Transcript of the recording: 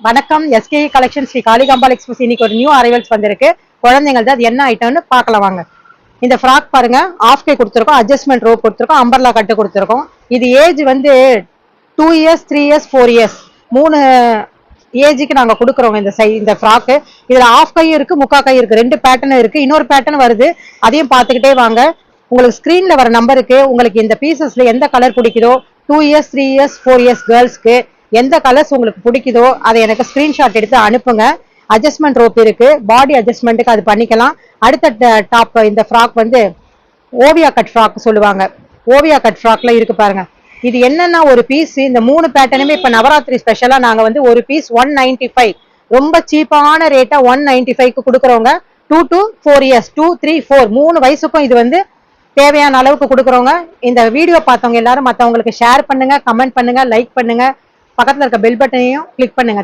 வணக்கம். SK collection Sri Kalikambal express. இன்னைக்கு ஒரு நியூ அரைவல்ஸ் வந்திருக்கு. குழந்தைங்கள்தான் அது என்ன ஐட்டம்னு பார்க்கலாம் வாங்க. இந்த ஃப்ராக் பாருங்க, ஆஃப் கை கொடுத்துருக்கோம், அட்ஜஸ்ட்மெண்ட் ரோப் கொடுத்துருக்கோம், அம்பர்லா கட்டு கொடுத்துருக்கோம். இது ஏஜ் வந்து 2 இயர்ஸ் 3 இயர்ஸ் 4 இயர்ஸ் 3 ஏஜுக்கு நாங்க கொடுக்குறோம். இந்த ஃப்ராக்கு இதுல ஆஃப் கை இருக்கு, முக்கா கை இருக்கு, 2 பேட்டர்ன் இருக்கு. இன்னொரு பேட்டர்ன் வருது, அதையும் பார்த்துக்கிட்டே வாங்க. உங்களுக்கு ஸ்கிரீன்ல வர நம்பருக்கு உங்களுக்கு இந்த பீசஸ்ல எந்த கலர் பிடிக்குதோ, 2 இயர்ஸ் 3 இயர்ஸ் 4 இயர்ஸ் கேர்ள்ஸ்க்கு எந்த கலர்ஸ் உங்களுக்கு பிடிக்குதோ அதை எனக்கு ஸ்கிரீன்ஷாட் எடுத்து அனுப்புங்க. அட்ஜஸ்ட்மெண்ட் ரோப் இருக்கு, பாடி அட்ஜஸ்ட்மெண்ட்டுக்கு அது பண்ணிக்கலாம். அடுத்த டாப் இந்த ஃப்ராக் வந்து ஓவியா கட் ஃப்ராக் சொல்லுவாங்க. ஓவியா கட் ஃப்ராக்ல இருக்கு பாருங்க. இது என்னன்னா ஒரு பீஸ், இந்த 3 பேட்டர்னுமே இப்ப நவராத்திரி ஸ்பெஷலா நாங்க வந்து ஒரு பீஸ் 195, ரொம்ப சீப்பான ரேட்டா 195க்கு கொடுக்குறவங்க. 2 to 4 இயர்ஸ் 2 3 4 3 வயசுக்கும் இது வந்து தேவையான அளவுக்கு கொடுக்குறவங்க. இந்த வீடியோ பார்த்தவங்க எல்லாரும் மற்றவங்களுக்கு ஷேர் பண்ணுங்க, கமெண்ட் பண்ணுங்க, லைக் பண்ணுங்க, பக்கத்துல இருக்க பெல் பட்டனையும் கிளிக் பண்ணுங்க.